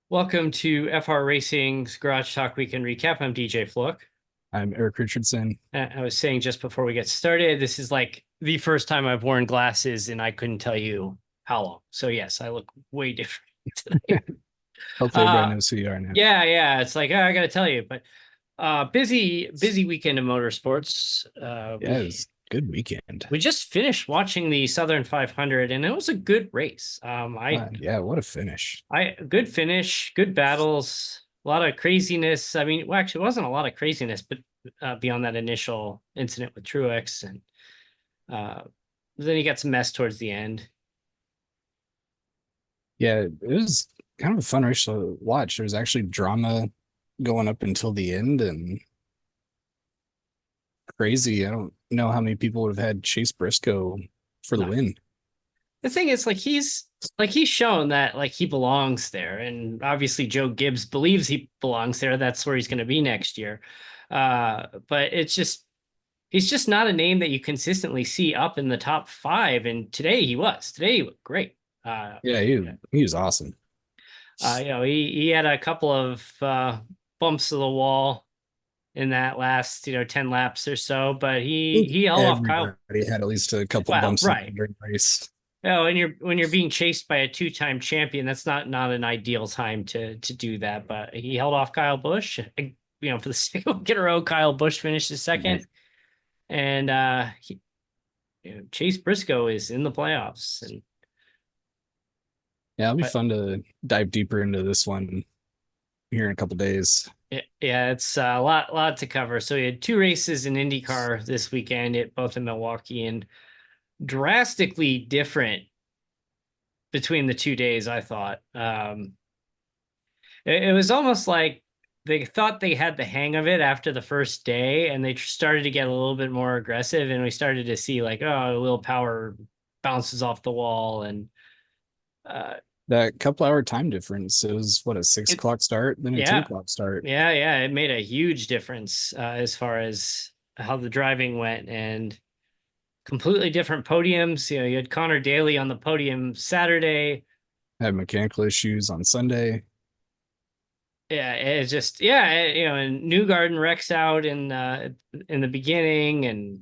Welcome to FR Racing's Garage Talk Weekend Recap. I'm DJ Flook. I'm Eric Richardson. I was saying just before we get started, this is like the first time I've worn glasses, and I couldn't tell you how long. So yes, I look way different today. Hopefully everybody Uh, knows who you are now. yeah. It's like, I got to tell you, but busy weekend of motorsports. Yeah, it was a good weekend. We just finished watching the Southern 500, and it was a good race. Yeah, what a finish. Good finish, good battles, a lot of craziness. I mean, well, actually, it wasn't a lot of craziness, but beyond that initial incident with Truex, and uh, then he got some mess towards the end. Yeah, it was kind of a fun race to watch. There was actually drama going up until the end and crazy. I don't know how many people would have had Chase Briscoe for the No, win. the thing is, he's shown that like he belongs there, and obviously Joe Gibbs believes he belongs there. That's where he's going to be next year. But it's just he's just not a name that you consistently see up in the top five. And today he was. Today he looked great. Yeah, he was awesome. He had a couple of bumps of the wall in that last 10 laps or so, but I think he held off Kyle. everybody had at least a couple Well, bumps right. during the race. Oh, and when you're being chased by a two-time champion, that's not an ideal time to do that. But he held off Kyle Busch. For the second week in a row, Kyle Busch finished his second, and Chase Briscoe is in the playoffs. And Yeah, it'll be but fun to dive deeper into this one here in a couple days. yeah, it's a lot to cover. So we had two races in IndyCar this weekend, both in Milwaukee, and drastically different between the 2 days, I thought. It was almost like they thought they had the hang of it after the first day, and they started to get a little bit more aggressive, and we started to see like, oh, willpower bounces off the wall, and uh, That couple hour time difference, it was what, a six it, o'clock start, then a 2 yeah, o'clock start. it made a huge difference as far as how the driving went, and completely different podiums. You had Connor Daly on the podium Saturday. Had mechanical issues on Sunday. Yeah, it's just and Newgarden wrecks out in the beginning, and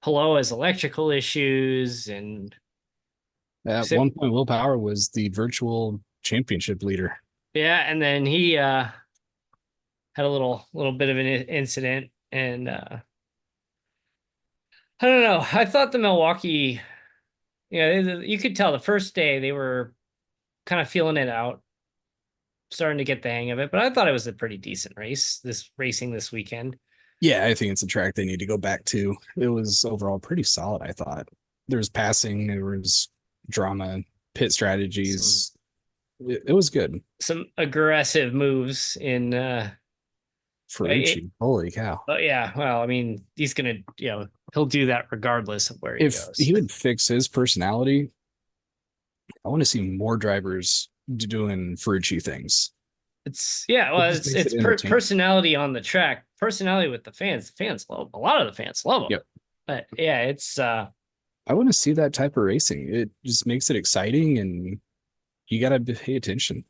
Hello has electrical issues, and At so, one point, Will Power was the virtual championship leader. yeah, and then he had a little bit of an incident, and I don't know. I thought the Milwaukee, you could tell the first day they were kind of feeling it out, starting to get the hang of it, but I thought it was a pretty decent race, this racing this weekend. Yeah, I think it's a track they need to go back to. It was overall pretty solid, I thought. There was passing, there was drama, pit Some strategies. It was good. some aggressive moves in Ferrucci, holy cow. but yeah, well, I mean, he's gonna, he'll do that regardless of where he If goes. he would fix his personality, I want to see more drivers doing Ferrucci things. It Well, just makes it entertaining. personality on the track, personality with the fans. The fans love him. A lot of the fans love him. Yep. But yeah, it's I want to see that type of racing. It just makes it exciting and you got to pay attention.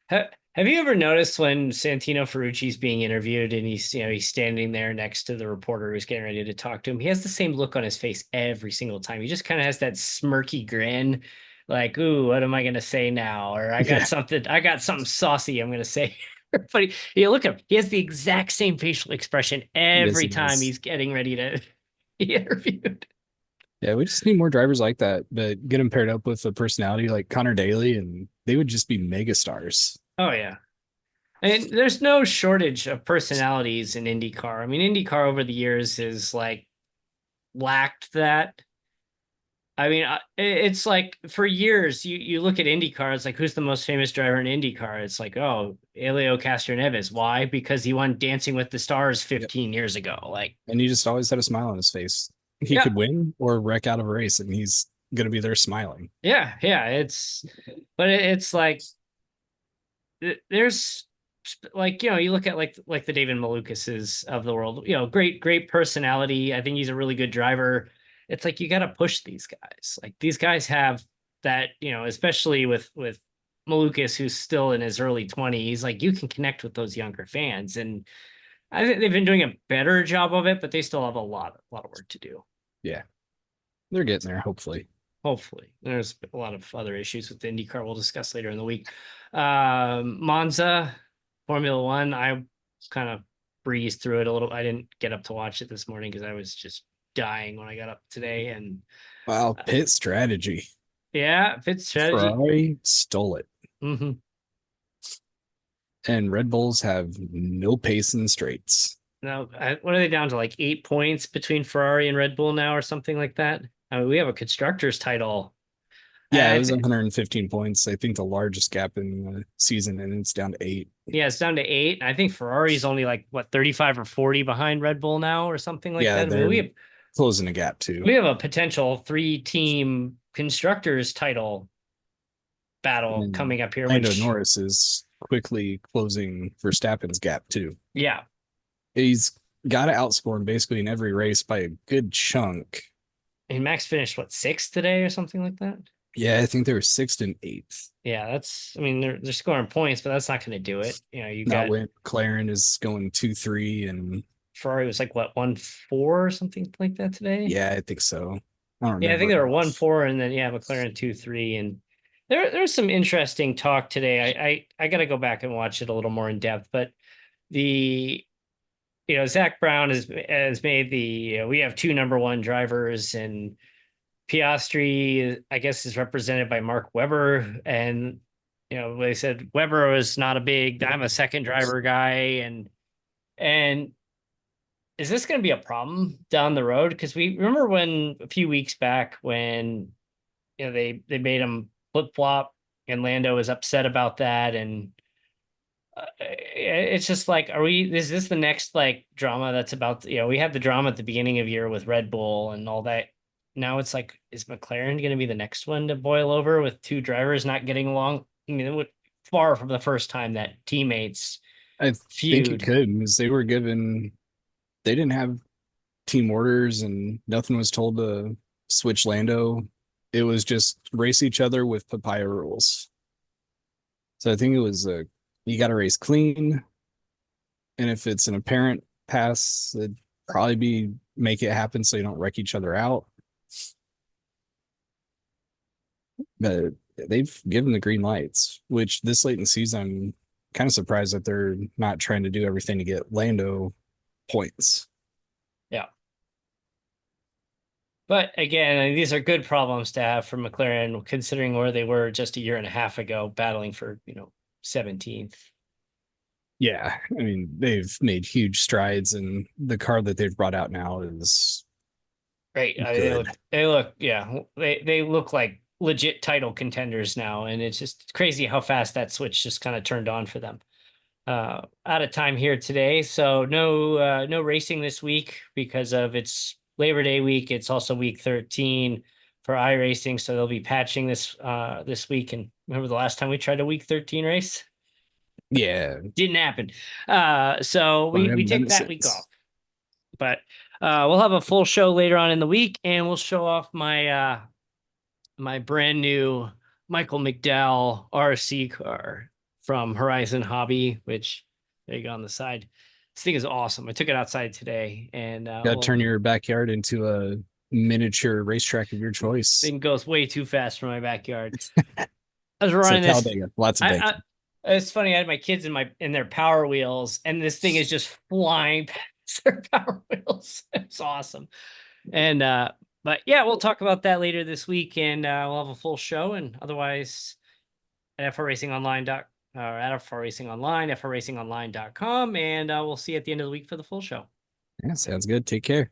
have you ever noticed when Santino Ferrucci's being interviewed, and he's standing there next to the reporter who's getting ready to talk to him? He has the same look on his face every single time. He just kind of has that smirky grin, like, "Ooh, what am I gonna say now?" Or Yeah, I got something saucy I'm gonna say." But you look at him, he has the exact same facial expression yes, every he time does. he's getting ready to be interviewed. Yeah, we just need more drivers like that, but get them paired up with a personality like Connor Daly, and they would just be mega stars. Oh yeah. And there's no shortage of personalities in IndyCar. I mean, IndyCar over the years is like lacked that. I mean, it's like for years you look at IndyCar, it's like, who's the most famous driver in IndyCar? It's like, oh, Elio Castroneves. Why? Because he won Dancing with the Stars Yep. 15 years ago. Like, And he just always had a smile on his face. He yeah, could win or wreck out of a race, and he's going to be there smiling. yeah. But it's like there's like, you look at like the David Malukases of the world, great personality. I think he's a really good driver. It's like you got to push these guys. Like these guys have that, especially with Malukas, who's still in his early 20s, like you can connect with those younger fans. And I think they've been doing a better job of it, but they still have a lot of work to do. Yeah, they're getting there, hopefully. Hopefully. There's a lot of other issues with the IndyCar we'll discuss later in the week. Monza, Formula One, I kind of breezed through it a little. I didn't get up to watch it this morning because I was just dying when I got up today. And Wow, uh, pit strategy. yeah, fit strategy. Ferrari stole it. Mm-hmm. And Red Bulls have no pace in straights. Now, what are they down to, like 8 points between Ferrari and Red Bull now, or something like that? I mean, we have a constructors title. Yeah, it I was th 115 points. I think the largest gap in the season, and it's down to 8. Yeah, it's down to 8. I think Ferrari's only like what 35 or 40 behind Red Bull now, or something like Yeah, that. I mean, they're closing the gap too. we have a potential 3-team constructors title battle And coming up here, Lando which Norris is quickly closing Verstappen's gap too. yeah, He's got to outscore him basically in every race by a good chunk. and Max finished what, sixth today or something like that. Yeah, I think they were sixth and eighth. Yeah, that's, I mean, they're scoring points, but that's not going to do it. You know, you Not got when McLaren is going 2-3, and Ferrari was like what 1-4 or something like that today. yeah, I think so. I don't Yeah, I think remember they were enough. 1-4, and then yeah, McLaren 2-3, and there's some interesting talk today. I got to go back and watch it a little more in depth, but the Zach Brown has made the we have two number one drivers, and Piastri I guess is represented by Mark Webber, and they said Webber was not a big I'm a second driver guy, and is this going to be a problem down the road? Because we remember when a few weeks back when they made him flip flop, and Lando was upset about that, and it's just like, is this the next like drama that's about, we had the drama at the beginning of year with Red Bull and all that. Now it's like, is McLaren going to be the next one to boil over with two drivers not getting along? I mean, it would far from the first time that teammates I think it feud. could because they didn't have team orders and nothing was told to switch Lando. It was just race each other with papaya rules. So I think it was you got to race clean, and if it's an apparent pass, it'd probably be make it happen so you don't wreck each other out. But they've given the green lights, which this late in the season, I'm kind of surprised that they're not trying to do everything to get Lando points. Yeah. But again, these are good problems to have for McLaren, considering where they were just a year and a half ago, battling for 17th. Yeah, I mean, they've made huge strides, and the car that they've brought out now is Right. I mean, good. they look like legit title contenders now, and it's just crazy how fast that switch just kind of turned on for them. Out of time here today, so no racing this week because of it's Labor Day week. It's also week 13 for iRacing, so they'll be patching this week. And remember the last time we tried a week 13 race? Yeah, Didn't happen. So but I we haven't done take it that week off. since. But we'll have a full show later on in the week, and we'll show off my brand new Michael McDowell RC car from Horizon Hobby, which there you go on the side. This thing is awesome. I took it outside today, and Got to turn your backyard into a miniature racetrack of your choice. thing goes way too fast for my backyard. I was It's like running this. Talladega, lots of I, banking. I it's funny. I had my kids in their Power Wheels, and this thing is just flying past their Power Wheels. It's awesome. And but yeah, we'll talk about that later this week, and we'll have a full show. And otherwise, at frracingonline or at frracingonline, frracingonline.com, and we'll see you at the end of the week for the full show. Yeah, sounds good. Take care.